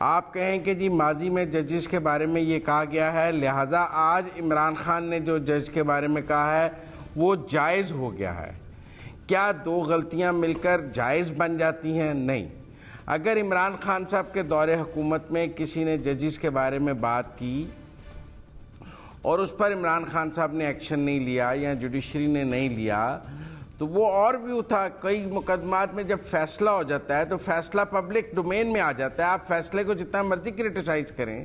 آپ کہیں کہ جی ماضی میں ججز کے بارے میں یہ کہا گیا ہے، لہٰذا آج عمران خان نے جو جج کے بارے میں کہا ہے وہ جائز ہو گیا ہے۔ کیا دو غلطیاں مل کر جائز بن جاتی ہیں؟ نہیں۔ اگر عمران خان صاحب کے دور حکومت میں کسی نے ججز کے بارے میں بات کی اور اس پر عمران خان صاحب نے ایکشن نہیں لیا یا جوڈیشری نے نہیں لیا تو وہ اور ویو تھا۔ کئی مقدمات میں جب فیصلہ ہو جاتا ہے تو فیصلہ پبلک ڈومین میں آ جاتا ہے، آپ فیصلے کو جتنا مرضی کرٹیسائز کریں،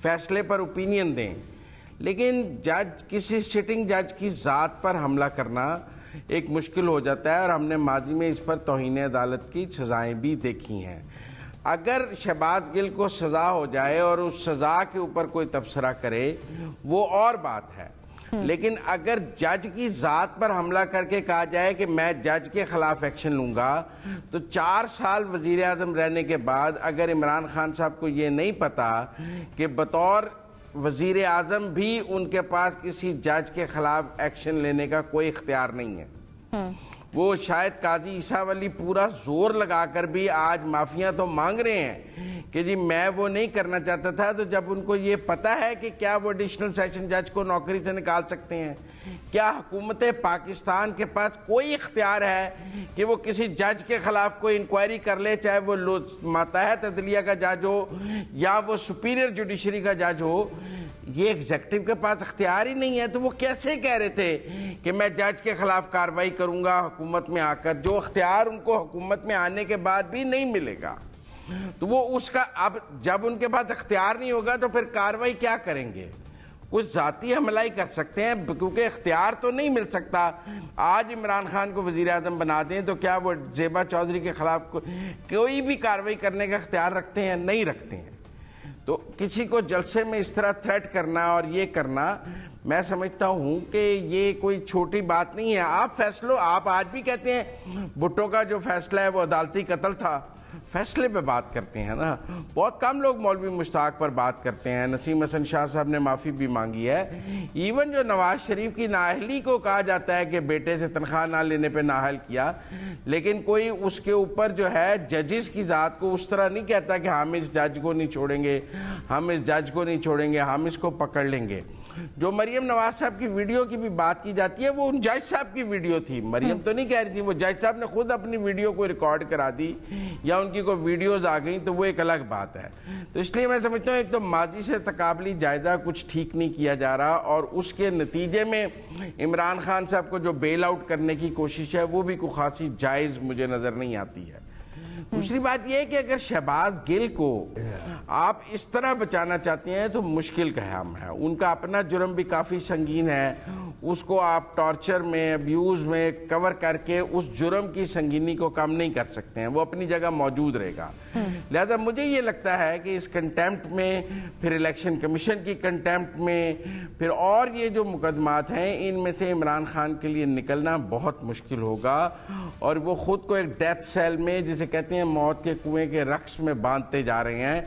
فیصلے پر اوپینین دیں، لیکن کسی سٹنگ جج کی ذات پر حملہ کرنا ایک مشکل ہو جاتا ہے، اور ہم نے ماضی میں اس پر توہین عدالت کی سزائیں بھی دیکھی ہیں۔ اگر شہباز گل کو سزا ہو جائے اور اس سزا کے اوپر کوئی تبصرہ کرے وہ اور بات ہے، لیکن اگر جج کی ذات پر حملہ کر کے کہا جائے کہ میں جج کے خلاف ایکشن لوں گا، تو 4 سال وزیر اعظم رہنے کے بعد اگر عمران خان صاحب کو یہ نہیں پتا کہ بطور وزیر اعظم بھی ان کے پاس کسی جج کے خلاف ایکشن لینے کا کوئی اختیار نہیں ہے، وہ شاید قاضی عیسیٰ ولی پورا زور لگا کر بھی آج معافیاں تو مانگ رہے ہیں کہ جی میں وہ نہیں کرنا چاہتا تھا، تو جب ان کو یہ پتا ہے کہ کیا وہ ایڈیشنل سیشن جج کو نوکری سے نکال سکتے ہیں، کیا حکومت پاکستان کے پاس کوئی اختیار ہے کہ وہ کسی جج کے خلاف کوئی انکوائری کر لے، چاہے وہ ماتحت عدلیہ کا جج ہو یا وہ سپیریئر جوڈیشری کا جج ہو؟ یہ ایگزیکٹو کے پاس اختیار ہی نہیں ہے، تو وہ کیسے کہہ رہے تھے کہ میں جج کے خلاف کارروائی کروں گا حکومت میں آ کر، جو اختیار ان کو حکومت میں آنے کے بعد بھی نہیں ملے گا؟ تو وہ اس کا اب جب ان کے پاس اختیار نہیں ہوگا تو پھر کارروائی کیا کریں گے؟ کچھ ذاتی حملہ ہی کر سکتے ہیں، کیونکہ اختیار تو نہیں مل سکتا۔ آج عمران خان کو وزیر اعظم بنا دیں تو کیا وہ زیبا چودھری کے خلاف کوئی بھی کارروائی کرنے کا اختیار رکھتے ہیں؟ نہیں رکھتے ہیں۔ تو کسی کو جلسے میں اس طرح تھریٹ کرنا اور یہ کرنا، میں سمجھتا ہوں کہ یہ کوئی چھوٹی بات نہیں ہے۔ آپ آج بھی کہتے ہیں بھٹو کا جو فیصلہ ہے وہ عدالتی قتل تھا، فیصلے پہ بات کرتے ہیں نا۔ بہت کم لوگ مولوی مشتاق پر بات کرتے ہیں۔ نسیم حسن شاہ صاحب نے معافی بھی مانگی ہے۔ ایون جو نواز شریف کی نااہلی کو کہا جاتا ہے کہ بیٹے سے تنخواہ نہ لینے پہ نااہل کیا، لیکن کوئی اس کے اوپر جو ہے ججز کی ذات کو اس طرح نہیں کہتا کہ ہم اس جج کو نہیں چھوڑیں گے، ہم اس جج کو نہیں چھوڑیں گے، ہم اس کو پکڑ لیں گے۔ جو مریم نواز صاحب کی ویڈیو کی بھی بات کی جاتی ہے وہ ان جج صاحب کی ویڈیو تھی، مریم تو نہیں کہہ رہی تھی، وہ جج صاحب نے خود اپنی ویڈیو کو ریکارڈ کرا دی یا ان کی کوئی ویڈیوز آ گئیں تو وہ ایک الگ بات ہے۔ تو اس لیے میں سمجھتا ہوں ایک تو ماضی سے تقابلی جائزہ کچھ ٹھیک نہیں کیا جا رہا، اور اس کے نتیجے میں عمران خان صاحب کو جو بیل آؤٹ کرنے کی کوشش ہے وہ بھی کوئی خاصی جائز مجھے نظر نہیں آتی ہے۔ دوسری بات یہ ہے کہ اگر شہباز گل کو آپ اس طرح بچانا چاہتے ہیں تو مشکل کام ہے، ان کا اپنا جرم بھی کافی سنگین ہے، اس کو آپ ٹارچر میں ابیوز میں کور کر کے اس جرم کی سنگینی کو کم نہیں کر سکتے ہیں، وہ اپنی جگہ موجود رہے گا۔ لہذا مجھے یہ لگتا ہے کہ اس کنٹیمپٹ میں، پھر الیکشن کمیشن کی کنٹیمپٹ میں، پھر اور یہ جو مقدمات ہیں ان میں سے عمران خان کے لیے نکلنا بہت مشکل ہوگا، اور وہ خود کو ایک ڈیتھ سیل میں جسے کہتے ہیں موت کے کنویں کے رقص میں باندھتے جا رہے ہیں،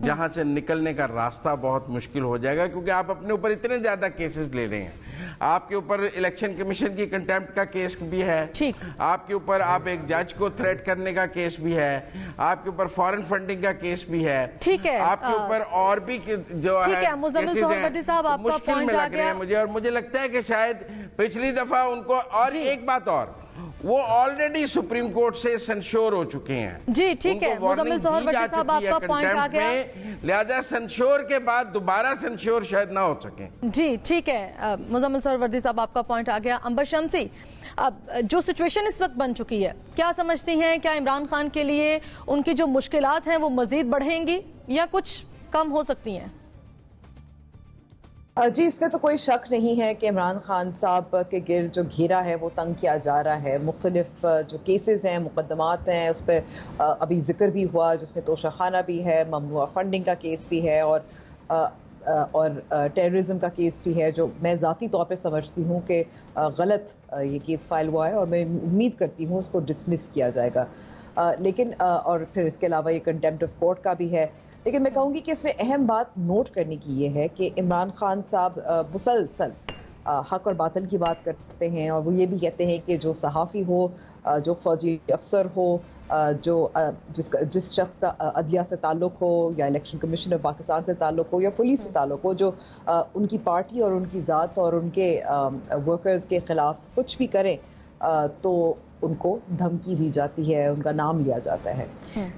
جہاں سے نکلنے کا راستہ بہت مشکل ہو جائے گا، کیونکہ آپ اپنے اوپر اتنے زیادہ کیسز لے رہے ہیں۔ آپ کے اوپر الیکشن کمیشن کی کنٹیمپٹ کا کیس بھی ہے، آپ کے اوپر آپ ایک جج کو تھریٹ کرنے کا کیس بھی ہے، آپ کے اوپر فارن فنڈنگ کا کیس بھی ہے، آپ کے اوپر اور بھی جو ہے کیسز ہیں، مشکل میں لگ رہے ہیں مجھے، اور مجھے لگتا ہے کہ شاید پچھلی دفعہ ان کو، اور ایک بات اور، وہ آلریڈی سپریم کورٹ سے سنشور ہو چکے ہیں، جی ٹھیک ہے، مزمل ظہور بٹی صاحب آپ کا پوائنٹ آ گیا، لہذا سنشور کے بعد دوبارہ سنشور شاید نہ ہو سکیں۔ جی ٹھیک ہے، مزمل ظہور بٹی صاحب آپ کا پوائنٹ آ گیا۔ عنبر شمسی، اب جو سچویشن اس وقت بن چکی ہے، کیا سمجھتی ہیں کیا عمران خان کے لیے ان کی جو مشکلات ہیں وہ مزید بڑھیں گی یا کچھ کم ہو سکتی ہیں؟ جی اس میں تو کوئی شک نہیں ہے کہ عمران خان صاحب کے گرد جو گھیرا ہے وہ تنگ کیا جا رہا ہے، مختلف جو کیسز ہیں، مقدمات ہیں، اس پہ ابھی ذکر بھی ہوا جس میں توشہ خانہ بھی ہے، ممنوعہ فنڈنگ کا کیس بھی ہے، اور ٹیررزم کا کیس بھی ہے، جو میں ذاتی طور پہ سمجھتی ہوں کہ غلط یہ کیس فائل ہوا ہے، اور میں امید کرتی ہوں اس کو ڈسمس کیا جائے گا، لیکن اور پھر اس کے علاوہ یہ کنٹیمپٹ آف کورٹ کا بھی ہے۔ لیکن میں کہوں گی کہ اس میں اہم بات نوٹ کرنے کی یہ ہے کہ عمران خان صاحب مسلسل حق اور باطل کی بات کرتے ہیں، اور وہ یہ بھی کہتے ہیں کہ جو صحافی ہو، جو فوجی افسر ہو، جس شخص کا عدلیہ سے تعلق ہو یا الیکشن کمیشن آف پاکستان سے تعلق ہو یا پولیس سے تعلق ہو، جو ان کی پارٹی اور ان کی ذات اور ان کے ورکرز کے خلاف کچھ بھی کریں تو ان کو دھمکی دی جاتی ہے، ان کا نام لیا جاتا ہے.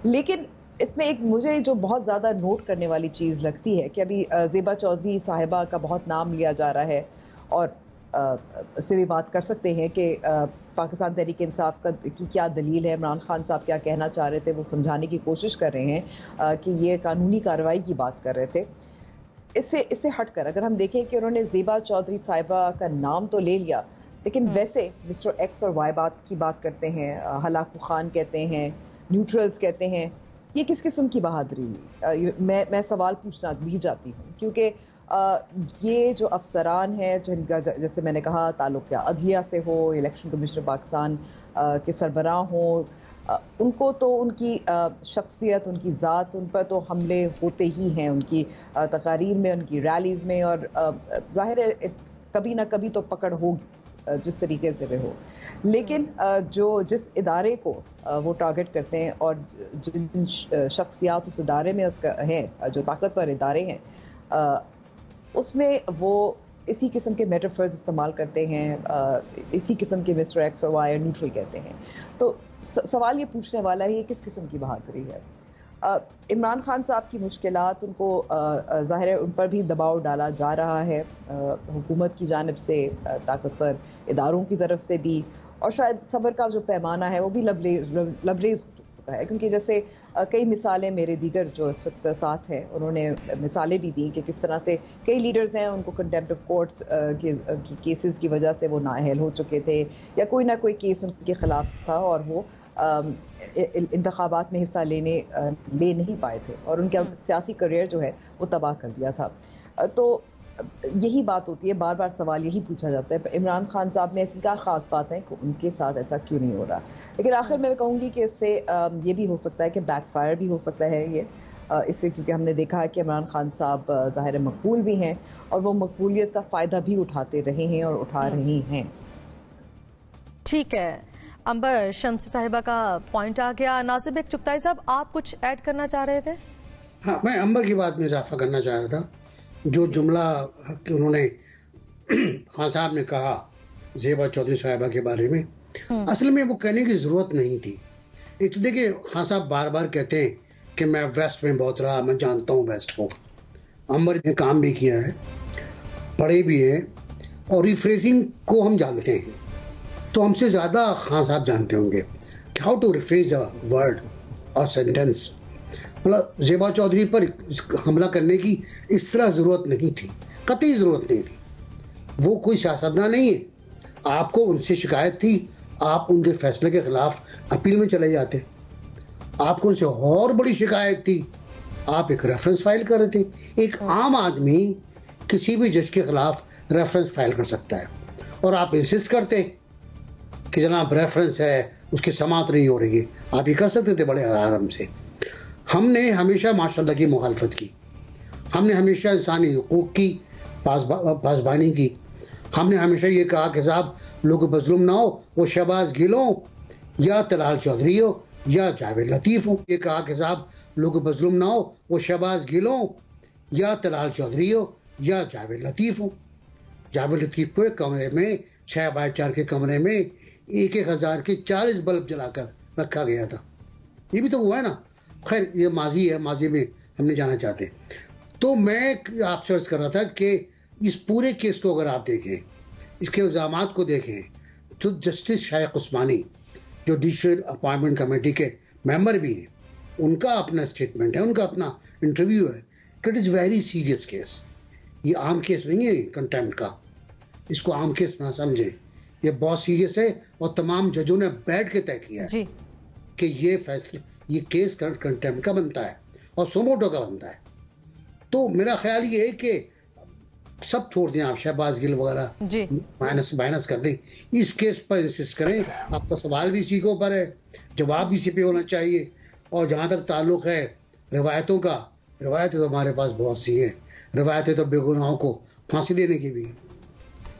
لیکن اس میں ایک مجھے جو بہت زیادہ نوٹ کرنے والی چیز لگتی ہے کہ ابھی زیبا چودھری صاحبہ کا بہت نام لیا جا رہا ہے، اور اس پہ بھی بات کر سکتے ہیں کہ پاکستان تحریک انصاف کی کیا دلیل ہے، عمران خان صاحب کیا کہنا چاہ رہے تھے، وہ سمجھانے کی کوشش کر رہے ہیں کہ یہ قانونی کارروائی کی بات کر رہے تھے. اس سے ہٹ کر اگر ہم دیکھیں کہ انہوں نے زیبا چودھری صاحبہ کا نام تو لے لیا، لیکن ویسے مسٹر ایکس اور وائی کی بات کرتے ہیں، ہلاکو خان کہتے ہیں، نیوٹرلز کہتے ہیں. یہ کس قسم کی بہادری ہوئی؟ میں سوال پوچھنا بھی چاہتی ہوں، کیونکہ یہ جو افسران ہیں جن کا جیسے میں نے کہا تعلق یا عدلیہ سے ہو، الیکشن کمیشن پاکستان کے سربراہ ہوں، ان کو تو ان کی شخصیت، ان کی ذات، ان پر تو حملے ہوتے ہی ہیں، ان کی تقاریر میں، ان کی ریلیز میں، اور ظاہر ہے کبھی نہ کبھی تو پکڑ ہوگی جس طریقے سے وہ ہو. لیکن جس ادارے کو وہ ٹارگٹ کرتے ہیں اور جن شخصیات اس ادارے میں اس کا ہیں، جو طاقتور ادارے ہیں، اس میں وہ اسی قسم کے میٹافرز استعمال کرتے ہیں، اسی قسم کے مسٹر ایکس اور وائی نیوٹرل کہتے ہیں. تو سوال یہ پوچھنے والا ہے یہ کس قسم کی بہادری ہے؟ عمران خان صاحب کی مشکلات، ان کو ظاہر ہے ان پر بھی دباؤ ڈالا جا رہا ہے حکومت کی جانب سے، طاقتور اداروں کی طرف سے بھی، اور شاید صبر کا جو پیمانہ ہے وہ بھی لبریز ہو چکا ہے. کیونکہ جیسے کئی مثالیں میرے دیگر جو اس وقت ساتھ ہیں انہوں نے مثالیں بھی دیں کہ کس طرح سے کئی لیڈرز ہیں ان کو کنٹیمپٹ آف کورٹس کی کیسز کی وجہ سے وہ نااہل ہو چکے تھے، یا کوئی نہ کوئی کیس ان کے خلاف تھا اور وہ انتخابات میں حصہ لے نہیں پائے تھے، اور ان کا سیاسی کریئر جو ہے وہ تباہ کر دیا تھا. تو یہی بات ہوتی ہے، بار بار سوال یہی پوچھا جاتا ہے عمران خان صاحب میں ایسی کیا خاص بات ہے کہ ان کے ساتھ ایسا کیوں نہیں ہو رہا. لیکن آخر میں کہوں گی کہ اس سے یہ بھی ہو سکتا ہے کہ بیک فائر بھی ہو سکتا ہے یہ اس سے، کیونکہ ہم نے دیکھا ہے کہ عمران خان صاحب ظاہر مقبول بھی ہیں اور وہ مقبولیت کا فائدہ بھی اٹھاتے رہے ہیں اور اٹھا رہی ہیں. ٹھیک ہے، امبر شمسی صاحبہ کا پوائنٹ آ گیا. ناصب چغتائی صاحب آپ کچھ ایڈ کرنا چاہ رہے تھے؟ ہاں، میں امبر کی بات میں اضافہ کرنا چاہ رہا تھا. جو جملہ کہ انہوں نے خان صاحب نے کہا زیبا چودھری صاحبہ کے بارے میں، اصل میں وہ کہنے کی ضرورت نہیں تھی. ایک تو دیکھیں خان صاحب بار بار کہتے ہیں کہ میں ویسٹ میں بہت رہا، میں جانتا ہوں ویسٹ کو. امبر نے کام بھی کیا ہے، پڑھے بھی ہیں، اور ریفریزنگ کو ہم جانتے ہیں. تو ہم سے زیادہ خان صاحب جانتے ہوں گے کہ how to rephrase a word اور سینٹینس. مطلب زیبا چودھری پر حملہ کرنے کی اس طرح ضرورت نہیں تھی، قطعی ضرورت نہیں تھی. وہ کوئی سیاستداں نہیں ہے. آپ کو ان سے شکایت تھی، آپ ان کے فیصلے کے خلاف اپیل میں چلے جاتے. آپ کو ان سے اور بڑی شکایت تھی، آپ ایک ریفرنس فائل کر رہے تھے. ایک عام آدمی کسی بھی جج کے خلاف ریفرنس فائل کر سکتا ہے، اور آپ انسسٹ کرتے کہ جناب ریفرنس ہے، اس کی سماعت نہیں ہو رہی ہے. آپ یہ کر سکتے تھے بڑے آرام سے. ہم نے ہمیشہ ماشاءاللہ کی مخالفت کی، ہم نے ہمیشہ انسانی حقوق کی پاسبانی کی. ہم نے ہمیشہ یہ کہا کہ صاحب لوگوں پر ظلم نہ ہو، وہ شہباز گل ہو یا طلال چودھری ہو یا جاوید لطیف ہو. یہ کہا کہ صاحب لوگوں پر ظلم نہ ہو، وہ شہباز گل ہو یا طلال چودھری ہو یا جاوید لطیف ہو. جاوید لطیف کو ایک کمرے میں 6x4 کے کمرے میں 1,000 کے 40 بلب جلا کر رکھا گیا تھا. یہ بھی تو ہوا ہے نا. خیر یہ ماضی ہے، ماضی میں ہم نہیں جانا چاہتے. تو میں آپ سے عرض کر رہا تھا کہ اس پورے کیس کو اگر آپ دیکھیں، اس کے الزامات کو دیکھیں، تو جسٹس شائق عثمانی جو جوڈیشل اپائنٹمنٹ کمیٹی کے ممبر بھی ہیں، ان کا اپنا اسٹیٹمنٹ ہے، ان کا اپنا انٹرویو ہے کہ it is very serious case. یہ عام کیس نہیں ہے کنٹیمپٹ کا، اس کو عام کیس نہ سمجھیں. یہ بہت سیریس ہے، اور تمام ججوں نے بیٹھ کے طے کیا ہے کہ یہ فیصلہ، یہ کیس کنٹیمپٹ کا بنتا ہے اور سوموٹو کا بنتا ہے. تو میرا خیال یہ ہے کہ سب چھوڑ دیں، آپ شہباز گل وغیرہ مائنس کر دیں. اس کیس پر انسسٹ کریں. آپ کا سوال بھی اسی کے اوپر ہے، جواب بھی اسی پہ ہونا چاہیے. اور جہاں تک تعلق ہے روایتوں کا، روایتیں تو ہمارے پاس بہت سی ہیں. روایتیں تو بے گناہوں کو پھانسی دینے کی بھی.